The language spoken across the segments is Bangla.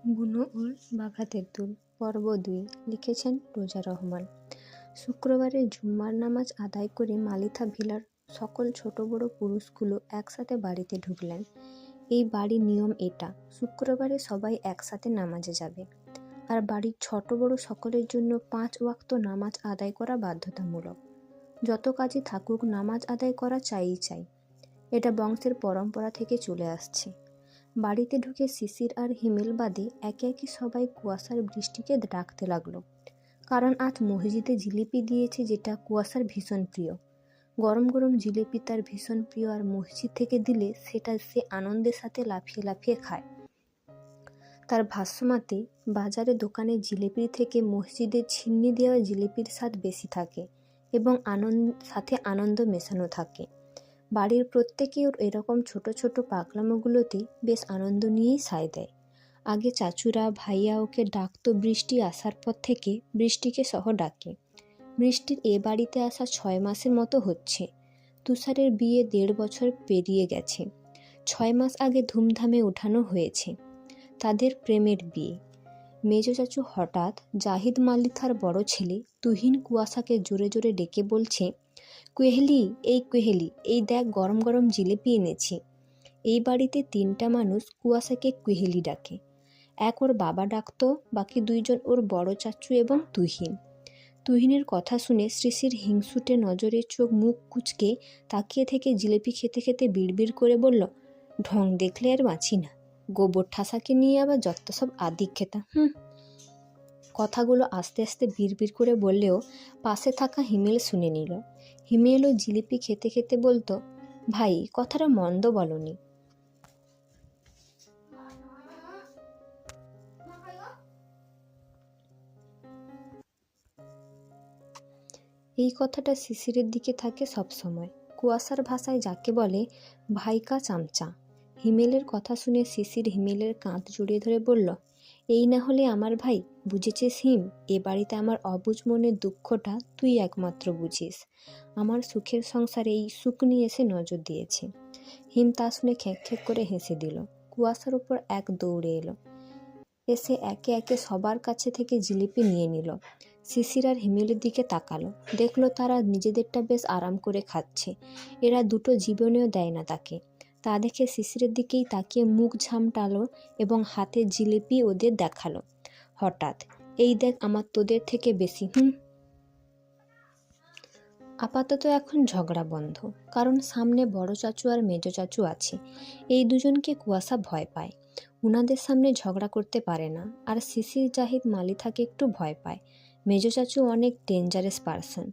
বুনো উল বাঘা তেঁতুল পর্ব ২ লিখেছেন রোজা রহমান। শুক্রবারে জুম্মার নামাজ আদায় করে মালিথা ভিলার সকল ছোট বড় পুরুষগুলো একসাথে বাড়িতে ঢুকলেন। এই বাড়ির নিয়ম এটা, শুক্রবারে সবাই একসাথে নামাজে যাবে, আর বাড়ির ছোট বড় সকলের জন্য ৫ ওয়াক্ত নামাজ আদায় করা বাধ্যতামূলক। যত কাজই থাকুক, নামাজ আদায় করা চাই। এটা বংশের পরম্পরা থেকে চলে আসছে। বাড়িতে ঢুকে শিশির আর হিমেল বাদে একে একে সবাই কুয়াশার বৃষ্টিকে ডাকতে লাগলো, কারণ আজ মসজিদে জিলিপি দিয়েছে, যেটা কুয়াশার ভীষণ প্রিয়। গরম গরম জিলিপি তার ভীষণ প্রিয়, আর মসজিদ থেকে দিলে সেটা সে আনন্দের সাথে লাফিয়ে লাফিয়ে খায়। তার ভাষ্যমতে বাজারে দোকানে জিলিপির থেকে মসজিদে ছিন্নি দেওয়া জিলিপির স্বাদ বেশি থাকে এবং সাথে আনন্দ মেশানো থাকে। বাড়ির প্রত্যেকেই ওর এরকম ছোট ছোট পাগলামোগুলোতে বেশ আনন্দ নিয়েই সায় দেয়। আগে চাচুরা ভাইয়া ওকে ডাকতো, বৃষ্টি আসার পর থেকে বৃষ্টিকে সহ ডাকে। বৃষ্টির এ বাড়িতে আসা ৬ মাসের মতো হচ্ছে। তুষারের বিয়ে ১.৫ বছর পেরিয়ে গেছে। ৬ মাস আগে ধুমধামে ওঠানো হয়েছে তাদের প্রেমের বিয়ে। মেজো চাচু হঠাৎ জাহিদ মালিথার বড় ছেলে তুহিন কুয়াশাকে জোরে জোরে ডেকে বলছে, কোয়েহেলি, এই দেখ গরম গরম জিলিপি এনেছি। এই বাড়িতে ৩টা মানুষ কুয়াশাকে কোয়েহেলি ডাকে। এক ওর বাবা ডাকতো, বাকি ২জন ওর বড় চাচু এবং তুহিন। তুহিনের কথা শুনে শিশির হিংসুটে নজরে চোখ মুখ কুঁচকে তাকিয়ে থেকে জিলিপি খেতে খেতে বিড়বিড় করে বলল, ঢং দেখলে আর বাঁচি না, গোবর ঠাসাকে নিয়ে আবার যত সব আদিক খেতা। কথাগুলো আস্তে আস্তে বিড়বিড় করে বললেও পাশে থাকা হিমেল শুনে নিল। হিমেলও জিলিপি খেতে খেতে বলতো, ভাই কথাটা মন্দ বলনি। এই কথাটা শিশিরের দিকে থাকে সবসময়। কুয়াশার ভাষায় যাকে বলে ভাইকা চামচা। হিমেলের কথা শুনে শিশির হিমেলের কাঁধ জড়িয়ে ধরে বলল, এই না হলে আমার ভাই, বুঝেছিস হিম? এ বাড়িতে আমার অবুঝ মনের দুঃখটা তুই একমাত্র বুঝিস। আমার সুখের সংসারে এই সুখ নিয়ে এসে নজর দিয়েছে। হিম তা শুনে খ্যাঁক খ্যাঁক করে হেসে দিল। কুয়াশার উপর এক দৌড়ে এলো, এসে একে একে সবার কাছে থেকে জিলিপি নিয়ে নিল। শিশির আর হিমেলের দিকে তাকালো, দেখলো তারা নিজেদেরটা বেশ আরাম করে খাচ্ছে। এরা দুটো জীবনেও দেয় না তাকে। তা দেখে শিশিরের দিকেই তাকিয়ে মুখ ঝামটালো এবং হাতে জিলিপি ওদের দেখালো। হঠাৎ, এই দেখ আমার তোদের থেকে বেশি। আপাতত এখন ঝগড়া বন্ধ, কারণ সামনে বড় চাচু আর মেজো চাচু আছে। এই দুজনকে কুয়াশা ভয় পায়, উনাদের সামনে ঝগড়া করতে পারে না। আর শিশির জাহিদ মালিথাকে একটু ভয় পায়। মেজো চাচু অনেক ডেঞ্জারাস পারসন,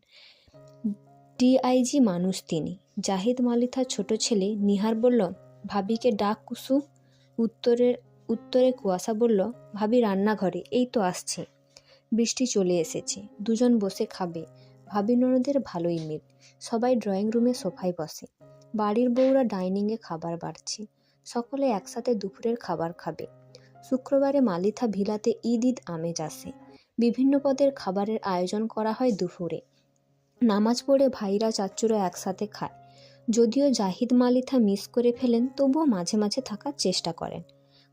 ডিআইজি মানুষ তিনি। জাহিদ মালিথার ছোট ছেলে নিহার বলল, ভাবিকে ডাক কুসু। উত্তরে কুয়াশা বলল, ভাবি রান্নাঘরে, এই তো আসছে। বৃষ্টি চলে এসেছে, দুজন বসে খাবে। ভাবি ননদের ভালোই মিল। সবাই ড্রয়িং রুমে সোফায় বসে। বাড়ির বউরা ডাইনিংয়ে খাবার বাড়ছে। সকলে একসাথে দুপুরের খাবার খাবে। শুক্রবারে মালিথা ভিলাতে ঈদ আমেজ আসে। বিভিন্ন পদের খাবারের আয়োজন করা হয় দুপুরে। নামাজ পড়ে ভাইরা চাচ্চুরা একসাথে খায়। যদিও জাহিদ মালিথা মিস করে ফেলেন, তবুও মাঝে মাঝে থাকার চেষ্টা করেন।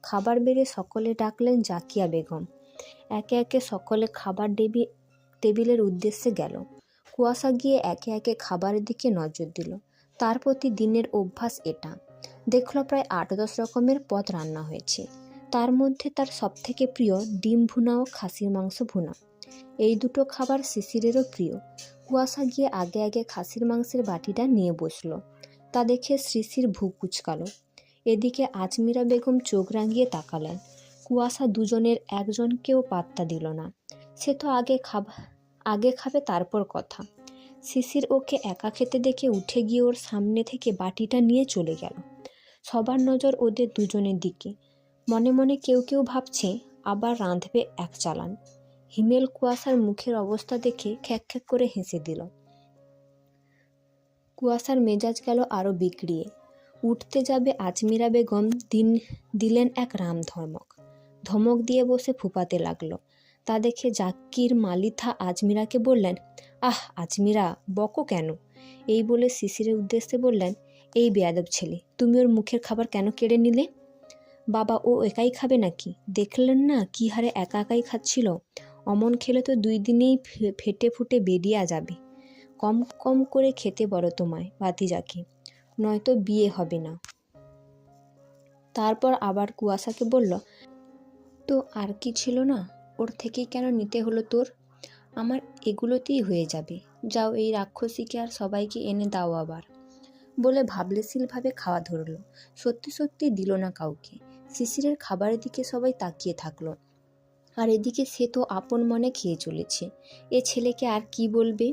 খাবার বেড়ে সকলে ডাকলেন জাকিয়া বেগম। একে একে সকলে খাবার টেবিলের উদ্দেশ্যে গেল। কুয়াশা গিয়ে একে একে খাবারের দিকে নজর দিল। তার প্রতি দিনের অভ্যাস এটা। দেখল প্রায় ৮-১০ রকমের পদ রান্না হয়েছে। তার মধ্যে তার সবথেকে প্রিয় ডিম ভুনা ও খাসির মাংস ভুনা। এই দুটো খাবার শিশিরেরও প্রিয়। কুয়াশা গিয়ে আগে আগে খাসির মাংসের বাটিটা নিয়ে বসলো। তা দেখে শিশির ভুক কুচকালো। এদিকে আজমিরা বেগম চোখ রাঙিয়ে তাকালেন। কুয়াশা দুজনের একজনকেও পাত্তা দিল না। সে তো আগে খাবে তারপর কথা। শিশির ওকে একা খেতে দেখে উঠে গিয়ে ওর সামনে থেকে বাটিটা নিয়ে চলে গেল। সবার নজর ওদের দুজনের দিকে। মনে মনে কেউ কেউ ভাবছে, আবার রাঁধবে এক চালান। হিমেল কুয়াশার মুখের অবস্থা দেখে খ্যাক খ্যাক করে হেসে দিল। কুয়াশার মেজাজ গেল আরও বিগড়িয়ে। উঠতে যাবে আজমিরা বেগম দিলেন এক রাম ধমক দিয়ে বসে ফুপাতে লাগলো। তা দেখে জাকির মালিথা আজমিরাকে বললেন, আহ আজমিরা, বকো কেন? এই বলে শিশিরের উদ্দেশ্যে বললেন, এই বেয়াদব ছেলে, তুমি ওর মুখের খাবার কেন কেড়ে নিলে? বাবা, ও একাই খাবে নাকি? দেখলেন না কি হারে একা একাই খাচ্ছিল? অমন খেলে তো 2 দিনেই ফেটে ফুটে বেরিয়ে যাবে। কম কম করে খেতে বলো তোমায় ভাতিজাকে, নয়তো বিয়ে হবে না। তারপর আবার কুয়াশাকে বলল, তো আর কি ছিল না? ওর থেকেই কেন নিতে হলো তোর? আমার এগুলোতেই হয়ে যাবে। যাও, এই রাক্ষসীকে আর সবাইকে এনে দাও আবার। বলে ভাবলেশীলভাবে খাওয়া ধরল। সত্যি সত্যি দিল না কাউকে। শিশিরের খাবারের দিকে সবাই তাকিয়ে থাকলো। আর এদিকে সে তো আপন মনে খেয়ে চলেছে। এ ছেলেকে আর কি বলবে?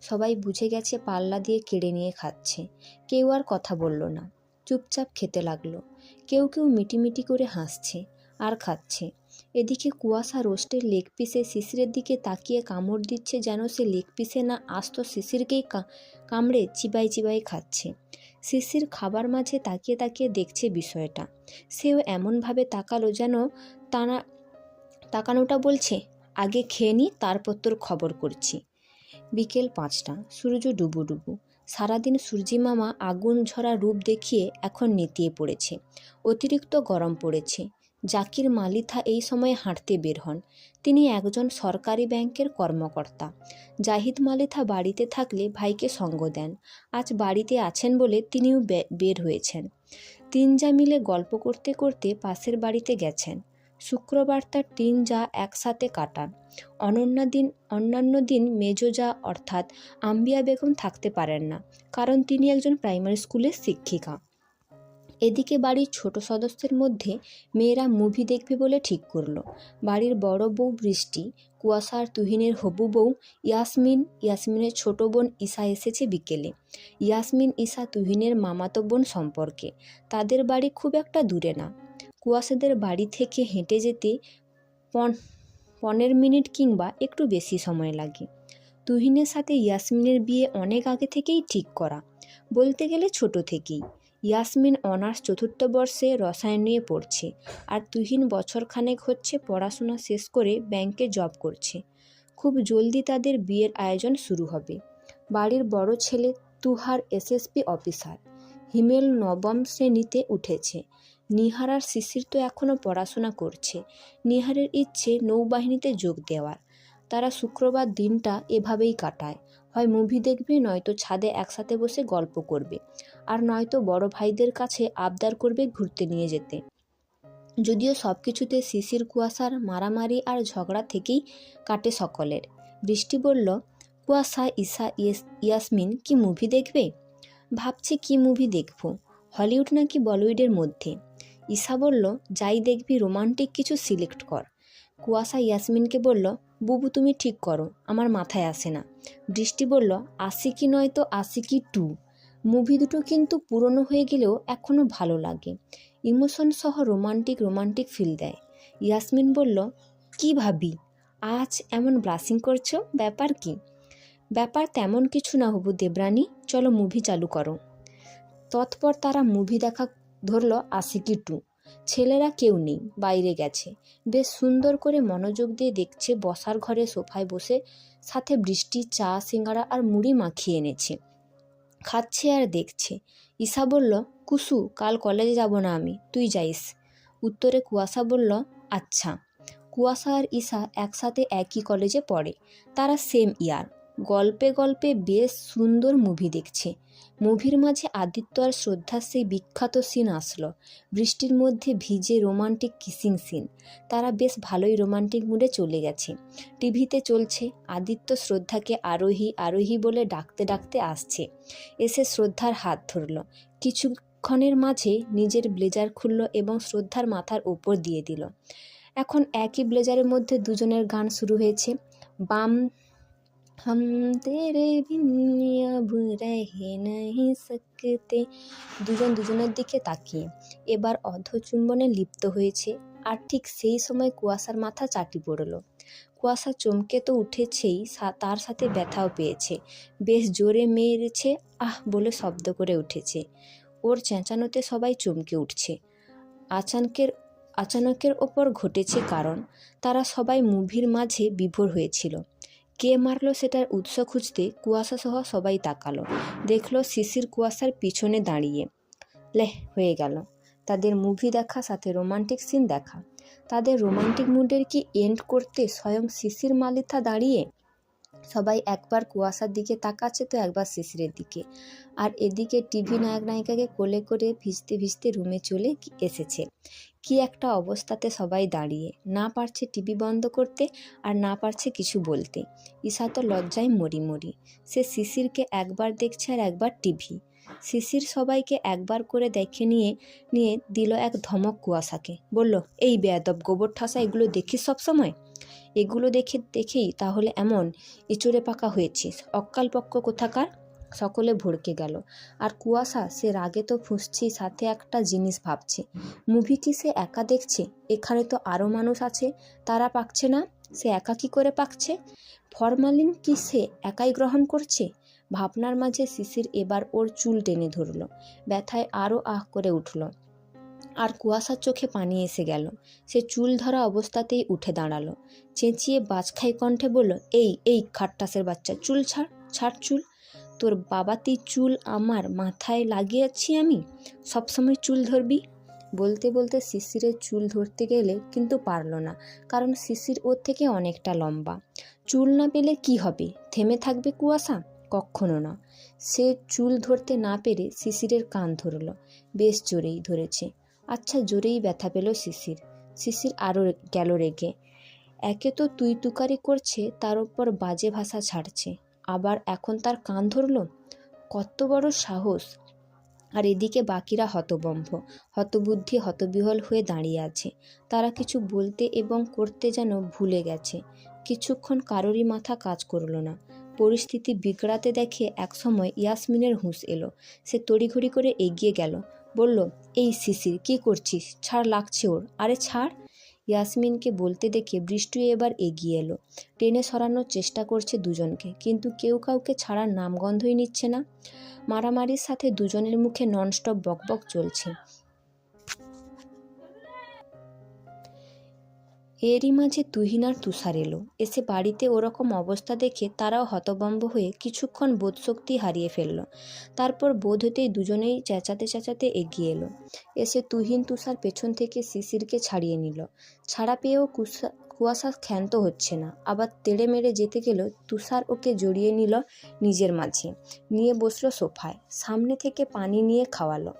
সবাই বুঝে গেছে পাল্লা দিয়ে কেড়ে নিয়ে খাচ্ছে। কেউ আর কথা বলল না, চুপচাপ খেতে লাগলো। কেউ কেউ মিটিমিটি করে হাসছে আর খাচ্ছে। এদিকে কুয়াশা রোস্টের লেগ পিসে শিশিরের দিকে তাকিয়ে কামড় দিচ্ছে, যেন সে লেগ পিসে না আস্ত শিশিরকেই কামড়ে চিবাই চিবাই খাচ্ছে। শিশির খাবার মাঝে তাকিয়ে তাকিয়ে দেখছে বিষয়টা। সেও এমনভাবে তাকালো যেন তাকানোটা বলছে, আগে খেয়ে নি, তারপর তোর খবর করছি। বিকেল 5টা, সূর্য ডুবু ডুবু। সারাদিন সূর্যি মামা আগুন ঝরা রূপ দেখিয়ে এখন নেতিয়ে পড়েছে। অতিরিক্ত গরম পড়েছে। জাকির মালিথা এই সময়ে হাঁটতে বের হন। তিনি একজন সরকারি ব্যাংকের কর্মকর্তা। জাহিদ মালিথা বাড়িতে থাকলে ভাইকে সঙ্গ দেন। আজ বাড়িতে আছেন বলে তিনিও বের হয়েছেন। তিনজা মিলে গল্প করতে করতে পাশের বাড়িতে গেছেন। শুক্রবার তার তিনজা একসাথে কাটান। অন্যান্য দিন মেজোজা অর্থাৎ আম্বিয়া বেগম থাকতে পারেন না, কারণ তিনি একজন প্রাইমারি স্কুলের শিক্ষিকা। এদিকে বাড়ির ছোট সদস্যের মধ্যে মেয়েরা মুভি দেখবে বলে ঠিক করলো। বাড়ির বড় বউ বৃষ্টি, কুয়াশা আর তুহিনের হবু বউ ইয়াসমিনের ছোট বোন ঈশা এসেছে বিকেলে। ইয়াসমিন ঈশা তুহিনের মামাতো বোন সম্পর্কে। তাদের বাড়ি খুব একটা দূরে না। কুয়াশাদের বাড়ি থেকে হেঁটে যেতে 15 মিনিট কিংবা একটু বেশি সময় লাগে। তুহিনের সাথে ইয়াসমিনের বিয়ে অনেক আগে থেকেই ঠিক করা, বলতে গেলে ছোট থেকেই। ইয়াসমিন অনার্স 4র্থ বর্ষে রসায়ন নিয়ে পড়ছে, আর তুহিন বছরখানেক হচ্ছে পড়াশোনা শেষ করে ব্যাংকে জব করছে। খুব জলদি তাদের বিয়ের আয়োজন শুরু হবে। বাড়ির বড় ছেলে তুহার এসএসপি অফিসার। হিমেল 9ম শ্রেণীতে উঠেছে। নিহার আর শিশির তো এখনও পড়াশোনা করছে। নিহারের ইচ্ছে নৌবাহিনীতে যোগ দেওয়ার। তারা শুক্রবার দিনটা এভাবেই কাটায়। হয় মুভি দেখবে, নয়তো ছাদে একসাথে বসে গল্প করবে, আর নয়তো বড় ভাইদের কাছে আবদার করবে ঘুরতে নিয়ে যেতে। যদিও সব কিছুতে শিশির কুয়াশার মারামারি আর ঝগড়া থেকেই কাটে সকলের। বৃষ্টি বলল, কুয়াশা, ঈশা, ইয়াসমিন কি মুভি দেখবে? ভাবছি কি মুভি দেখব, হলিউড নাকি বলিউডের মধ্যে। ঈশা বলল, যাই দেখবি রোমান্টিক কিছু সিলেক্ট কর। কুয়াশা ইয়াসমিনকে বলল, বুবু তুমি ঠিক করো, আমার মাথায় আসে না। বৃষ্টি বলল, আশিকি নয়তো আশিকি 2। মুভি দুটো কিন্তু পুরনো হয়ে গেলেও এখনও ভালো লাগে। ইমোশন সহ রোমান্টিক ফিল দেয়। ইয়াসমিন বলল, কি ভাবি, আজ এমন ব্লাশিং করছো, ব্যাপার কি? ব্যাপার তেমন কিছু না হবু দেবরানী, চলো মুভি চালু করো। তৎপর তারা মুভি দেখা ধরল আশিকি 2। ছেলেরা কেউ নেই, বাইরে গেছে। বেশ সুন্দর করে মনোযোগ দিয়ে দেখছে। বসার ঘরে সোফায় বসে সাথে বৃষ্টি চা, সিঙ্গারা আর মুড়ি মাখিয়ে এনেছে। খাচ্ছে আর দেখছে। ঈশা বলল, কুসু, কাল কলেজে যাব না আমি, তুই যাইস। উত্তরে কুয়াশা বলল, আচ্ছা। কুয়াশা আর ঈশা একসাথে একই কলেজে পড়ে। তারা সেম ইয়ার। গল্পে গল্পে বেশ সুন্দর মুভি দেখছে। মুভির মাঝে আদিত্য আর শ্রদ্ধার সেই বিখ্যাত সিন আসলো। বৃষ্টির মধ্যে ভিজে রোমান্টিক কিসিং সিন। তারা বেশ ভালোই রোমান্টিক মুডে চলে গেছে। টিভিতে চলছে। আদিত্য শ্রদ্ধাকে আরোহী আরোহী বলে ডাকতে ডাকতে আসছে। এসে শ্রদ্ধার হাত ধরল। কিছুক্ষণের মাঝে নিজের ব্লেজার খুলল এবং শ্রদ্ধার মাথার ওপর দিয়ে দিল। এখন একই ব্লেজারের মধ্যে দুজনের গান শুরু হয়েছে। বাম हम तेरे बिन अब रह नहीं सकते। দুজন দুজনের দিকে তাকিয়ে এবার অর্ধচুম্বনে লিপ্ত হয়েছে। আর ঠিক সেই সময় কুয়াশার মাথা চাটি পড়ল। কুয়াশা চমকে তো উঠেছেই, তার সাথে ব্যথাও পেয়েছে। বেশ জোরে মেরেছে, আহ বলে শব্দ করে উঠেছে। ওর চেঁচানোতে সবাই চমকে উঠছে। আচানকের ওপর ঘটেছে, কারণ তারা সবাই মুভির মাঝে বিভোর হয়েছিল। কে মারলো সেটার উৎস খুঁজতে কুয়াশা সহ সবাই তাকালো। দেখলো শিশির কুয়াশার পিছনে দাঁড়িয়ে। লেহ, হয়ে গেল। তাদের মুভি দেখা, সাথে রোমান্টিক সিন দেখা। তাদের রোমান্টিক মুডের কি এন্ড করতে স্বয়ং শিশির মালিথা দাঁড়িয়ে। সবাই একবার কুয়াশার দিকে তাকাচ্ছে তো একবার শিশিরের দিকে। আর এদিকে টিভি নায়ক নায়িকাকে কোলে করে ভিজতে ভিজতে রুমে চলে এসেছে। কি একটা অবস্থাতে সবাই দাঁড়িয়ে, না পারছে টিভি বন্ধ করতে আর না পারছে কিছু বলতে। ঈশা তো লজ্জায় মরি মরি। সে শিশিরকে একবার দেখছে আর একবার টিভি। শিশির সবাইকে একবার করে দেখে নিয়ে নিয়ে দিল এক ধমক কুয়াশাকে, বলল, এই বেয়াদব গোবর ঠাসা, এগুলো দেখিস সব সময়? এগুলো দেখেই তাহলে এমন ইঁচড়ে পাকা হয়েছিস? অক্কালপক্ক কোথাকার। সকলে ভড়কে গেল। আর কুয়াশা সে রাগে তো ফুঁসছেই, সাথে একটা জিনিস ভাবছে, মুভি কি সে একা দেখছে? এখানে তো আরও মানুষ আছে, তারা পাকছে না, সে একা কি করে পাকছে? ফরমালিন কি সে একাই গ্রহণ করছে? ভাবনার মাঝে শিশির এবার ওর চুল টেনে ধরল। ব্যথায় আরও আহ করে উঠল। আর কুয়াশার চোখে পানি এসে গেল। সে চুল ধরা অবস্থাতেই উঠে দাঁড়ালো। চেঁচিয়ে বাজখাই কণ্ঠে বলল, এই এই খাট্টাসের বাচ্চা, চুল ছাড়, ছাড় চুল। তোর বাবাতি চুল আমার মাথায় লাগিয়েছি আমি, সবসময় চুল ধরবি? বলতে বলতে শিশিরের চুল ধরতে গেলে কিন্তু পারল না, কারণ শিশির ওর থেকে অনেকটা লম্বা। চুল না পেলে কি হবে? থেমে থাকবে কুয়াশা? কখনো না। সে চুল ধরতে না পেরে শিশিরের কান ধরল। বেশ জোরেই ধরেছে। আচ্ছা, জোরেই ব্যথা পেল শিশির। শিশির আরও গেল রেগে। একে তো তুই তুকারি করছে, তার উপর বাজে ভাষা ছাড়ছে, আবার এখন তার কান ধরল? কত বড় সাহস! আর এদিকে বাকিরা হতবম্ব, হতবুদ্ধি, হতবিহ্বল হয়ে দাঁড়িয়ে আছে। তারা কিছু বলতে এবং করতে যেন ভুলে গেছে। কিছুক্ষণ কারোরই মাথা কাজ করল না। পরিস্থিতি বিগড়াতে দেখে একসময় ইয়াসমিনের হুঁশ এলো। সে তড়িঘড়ি করে এগিয়ে গেল, বলল, এই শিশির, কি করছিস? ছাড়, লাগছে ওর। আরে ছাড়। ইয়াসমিনকে বলতে দেখে বৃষ্টি এবার এগিয়ে এলো। টেনে সরানোর চেষ্টা করছে দুজনকে, কিন্তু কেউ কাউকে ছাড়ার নামগন্ধই নিচ্ছে না। মারামারির সাথে দুজনের মুখে ননস্টপ বকবক চলছে। এরই মাঝে তুহিন আর তুষার এলো। এসে বাড়িতে ওরকম অবস্থা দেখে তারাও হতভম্ব হয়ে কিছুক্ষণ বোধশক্তি হারিয়ে ফেলল। তারপর বোধ হতেই দুজনেই চেঁচাতে চেঁচাতে এগিয়ে এলো। এসে তুহিন তুষার পেছন থেকে শিশিরকে ছাড়িয়ে নিল। ছাড়া পেয়েও কুয়াশা ক্ষান্ত হচ্ছে না। আবার তেড়ে মেরে যেতে গেল। তুষার ওকে জড়িয়ে নিল নিজের মাঝে, নিয়ে বসলো সোফায়। সামনে থেকে পানি নিয়ে খাওয়ালো।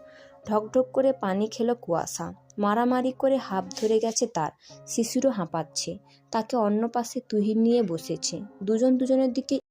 ঢকঢক করে পানি খেলো কুয়াশা। মারামারি করে হাঁপ ধরে গেছে তার। শিশিরও হাঁপাচ্ছে। তাকে অন্য পাশে তুহিন নিয়ে বসেছে। দুজন দুজনের দিকে